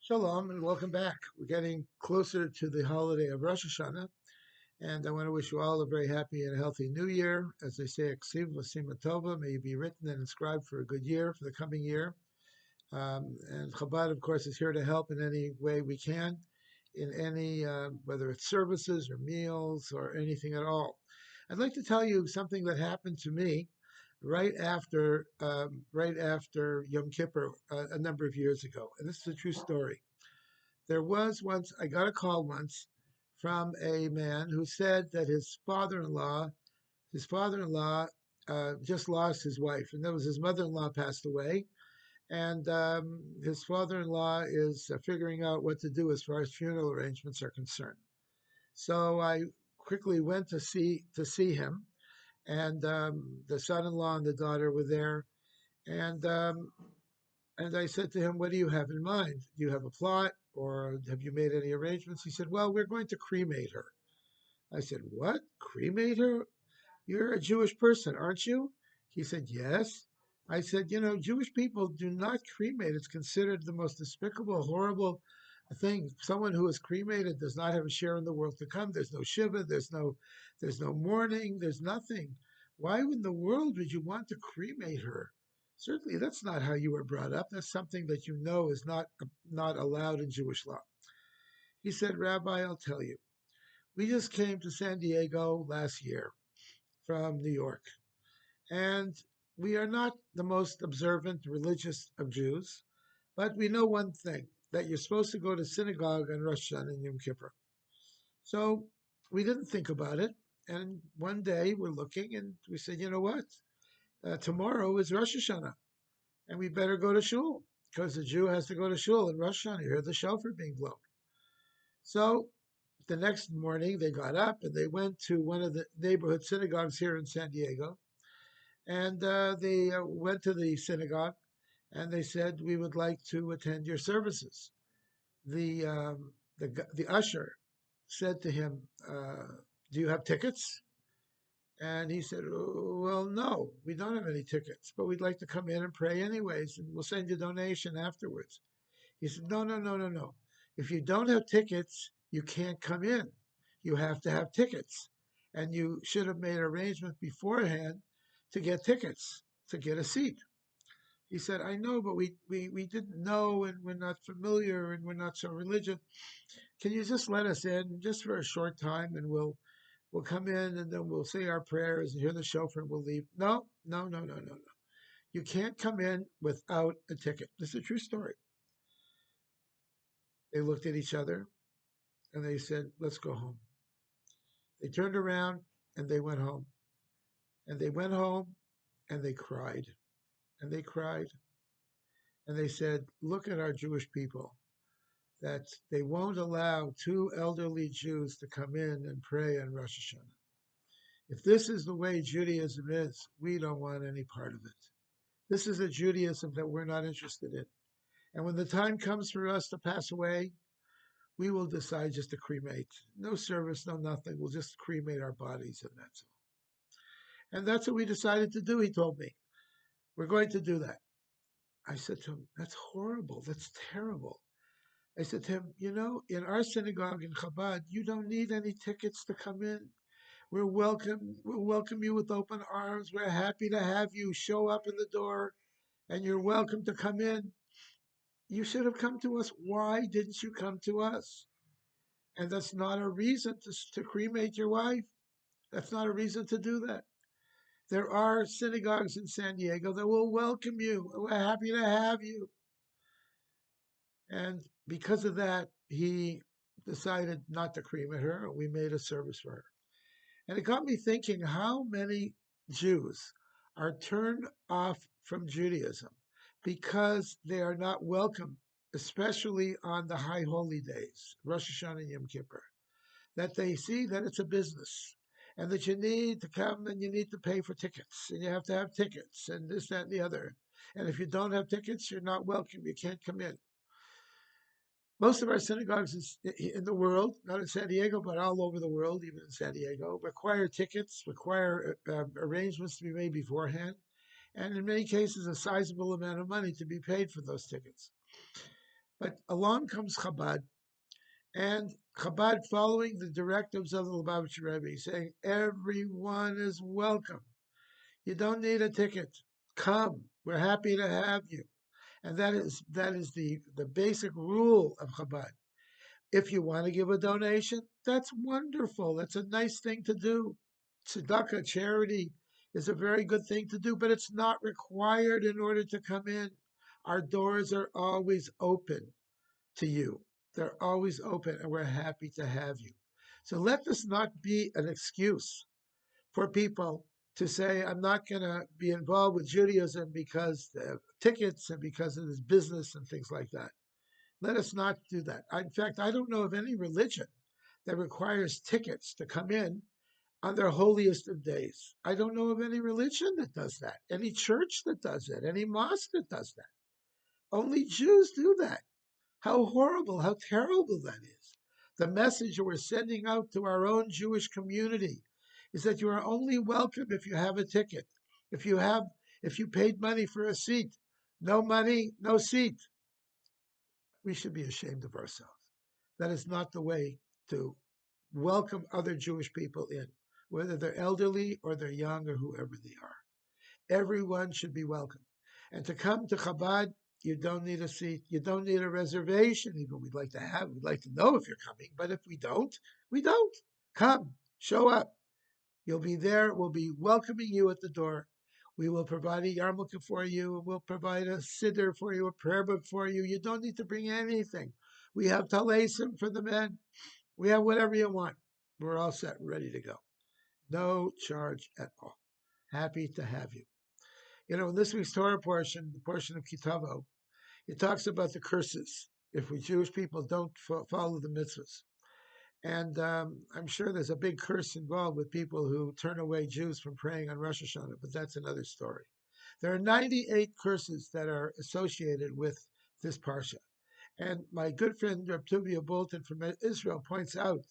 Shalom and welcome back. We're getting closer to the holiday of Rosh Hashanah, and I want to wish you all a very happy and healthy new year. As they say, Ksiv Vasima Tova, may you be written and inscribed for a good year, for the coming year. And Chabad, of course, is here to help in any way we can, in any, whether it's services or meals or anything at all. I'd like to tell you something that happened to me right after Yom Kippur a number of years ago, and this is a true story. There was once, I got a call once from a man who said that his father-in-law just lost his wife, and that was his mother-in-law passed away, and his father-in-law is figuring out what to do as far as funeral arrangements are concerned. So I quickly went to see him, and the son-in-law and the daughter were there, and and I said to him, "What do you have in mind? Do you have a plot or have you made any arrangements?" He said, "Well, we're going to cremate her." I said, "What? Cremate her? You're a Jewish person, aren't you?" He said, "Yes." I said, Jewish people do not cremate. It's considered the most despicable, horrible thing. Someone who is cremated does not have a share in the world to come. There's no shiva, there's no mourning, there's nothing. Why in the world would you want to cremate her? Certainly that's not how you were brought up. That's something that is not allowed in Jewish law. He said, "Rabbi, I'll tell you. We just came to San Diego last year from New York. And we are not the most observant religious of Jews, but we know one thing, that you're supposed to go to synagogue on Rosh Hashanah and Yom Kippur." So we didn't think about it. And one day we're looking and we said, "You know what? Tomorrow is Rosh Hashanah and we better go to shul because the Jew has to go to shul in Rosh Hashanah. You hear the shofar being blown." So the next morning they got up and they went to one of the neighborhood synagogues here in San Diego. And they went to the synagogue and they said, "We would like to attend your services." The usher said to him, "Do you have tickets?" And he said, "Oh, well, no, we don't have any tickets, but we'd like to come in and pray anyways, and we'll send you a donation afterwards." He said, "No, no, no, no, no. If you don't have tickets, you can't come in. You have to have tickets. And you should have made an arrangement beforehand to get tickets, to get a seat." He said, "I know, but we didn't know and we're not familiar and we're not so religious. Can you just let us in just for a short time and we'll come in and then we'll say our prayers and hear the shofar and we'll leave." "No, no, no, no, no, no. You can't come in without a ticket." This is a true story. They looked at each other and they said, "Let's go home." They turned around and they went home. And they went home and they cried. And they cried. And they said, "Look at our Jewish people, that they won't allow two elderly Jews to come in and pray on Rosh Hashanah. If this is the way Judaism is, we don't want any part of it. This is a Judaism that we're not interested in. And when the time comes for us to pass away, we will decide just to cremate. No service, no nothing. We'll just cremate our bodies and that's all." And that's what we decided to do, he told me. "We're going to do that." I said to him, "That's horrible. That's terrible." I said to him, "In our synagogue in Chabad, you don't need any tickets to come in. We'll welcome you with open arms. We're happy to have you show up in the door and you're welcome to come in. You should have come to us. Why didn't you come to us?" And that's not a reason to cremate your wife. That's not a reason to do that. There are synagogues in San Diego that will welcome you. We're happy to have you. And because of that, he decided not to cremate her. We made a service for her. And it got me thinking how many Jews are turned off from Judaism because they are not welcome, especially on the high holy days, Rosh Hashanah and Yom Kippur, that they see that it's a business and that you need to come and you need to pay for tickets and you have to have tickets and this, that, and the other. And if you don't have tickets, you're not welcome. You can't come in. Most of our synagogues in the world, not in San Diego, but all over the world, even in San Diego, require tickets, require arrangements to be made beforehand, and in many cases, a sizable amount of money to be paid for those tickets. But along comes Chabad, and Chabad following the directives of the Lubavitcher Rebbe, saying everyone is welcome. You don't need a ticket. Come. We're happy to have you. And that is the basic rule of Chabad. If you want to give a donation, that's wonderful. That's a nice thing to do. Tzedakah, charity, is a very good thing to do, but it's not required in order to come in. Our doors are always open to you. They're always open, and we're happy to have you. So let this not be an excuse for people to say, I'm not going to be involved with Judaism because the tickets and because of this business and things like that. Let us not do that. In fact, I don't know of any religion that requires tickets to come in on their holiest of days. I don't know of any religion that does that, any church that does that, any mosque that does that. Only Jews do that. How horrible, how terrible that is. The message we're sending out to our own Jewish community is that you are only welcome if you have a ticket. If you have, if you paid money for a seat, no money, no seat. We should be ashamed of ourselves. That is not the way to welcome other Jewish people in, whether they're elderly or they're young or whoever they are. Everyone should be welcome. And to come to Chabad, you don't need a seat. You don't need a reservation. Even we'd like to know if you're coming. But if we don't, we don't. Come, show up. You'll be there. We'll be welcoming you at the door. We will provide a yarmulke for you, and we'll provide a siddur for you, a prayer book for you. You don't need to bring anything. We have talesim for the men. We have whatever you want. We're all set, ready to go. No charge at all. Happy to have you. You know, in this week's Torah portion, the portion of Kitavo, it talks about the curses if we Jewish people don't follow the mitzvahs. And I'm sure there's a big curse involved with people who turn away Jews from praying on Rosh Hashanah, but that's another story. There are 98 curses that are associated with this parsha. And my good friend Reb Tuvia Bolton from Israel points out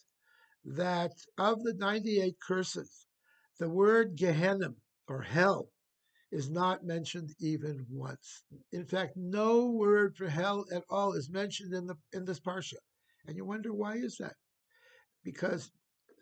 that of the 98 curses, the word Gehenna or hell is not mentioned even once. In fact, no word for hell at all is mentioned in this parsha. And you wonder, why is that? Because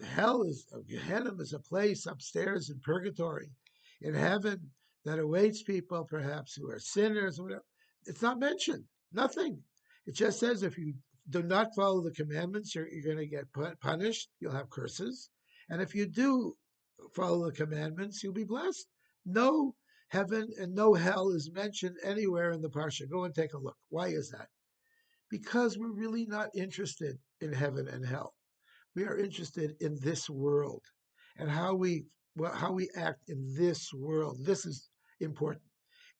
hell is, Gehenna is a place upstairs in purgatory, in heaven, that awaits people perhaps who are sinners or whatever. It's not mentioned. Nothing. It just says if you do not follow the commandments, you're going to get punished. You'll have curses. And if you do follow the commandments, you'll be blessed. No heaven and no hell is mentioned anywhere in the parsha. Go and take a look. Why is that? Because we're really not interested in heaven and hell. We are interested in this world and how we act in this world. This is important.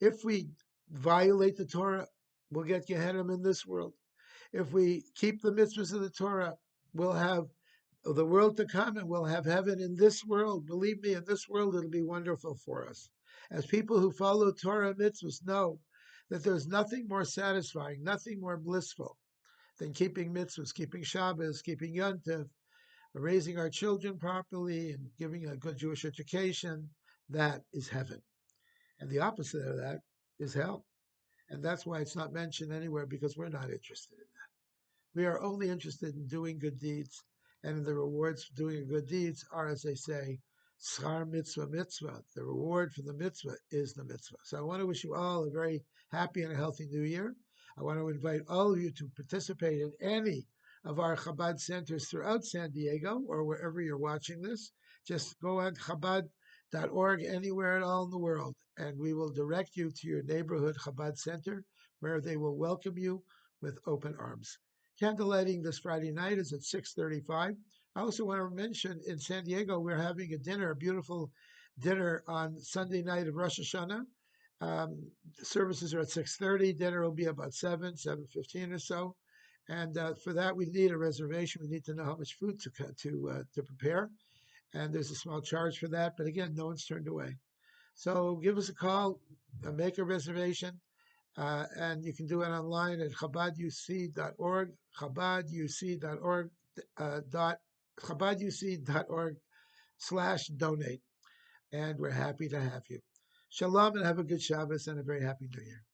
If we violate the Torah, we'll get Gehenna in this world. If we keep the mitzvahs of the Torah, we'll have the world to come and we'll have heaven in this world. Believe me, in this world, it'll be wonderful for us. As people who follow Torah and mitzvahs know that there's nothing more satisfying, nothing more blissful than keeping mitzvahs, keeping Shabbos, keeping Yontif, raising our children properly and giving a good Jewish education. That is heaven. And the opposite of that is hell. And that's why it's not mentioned anywhere, because we're not interested in that. We are only interested in doing good deeds, and the rewards for doing good deeds are, as they say, schar mitzvah mitzvah. The reward for the mitzvah is the mitzvah. So I want to wish you all a very happy and a healthy new year. I want to invite all of you to participate in any of our Chabad centers throughout San Diego or wherever you're watching this. Just go on Chabad.org anywhere at all in the world, and we will direct you to your neighborhood Chabad center where they will welcome you with open arms. Candlelighting this Friday night is at 6:35. I also want to mention in San Diego, we're having a dinner, a beautiful dinner on Sunday night of Rosh Hashanah. Services are at 6:30. Dinner will be about 7:15 or so. And for that, we need a reservation. We need to know how much food to prepare. And there's a small charge for that. But again, no one's turned away. So give us a call, make a reservation. And you can do it online at chabaduc.org, chabaduc.org, chabaduc.org/donate. And we're happy to have you. Shalom and have a good Shabbos and a very happy New Year.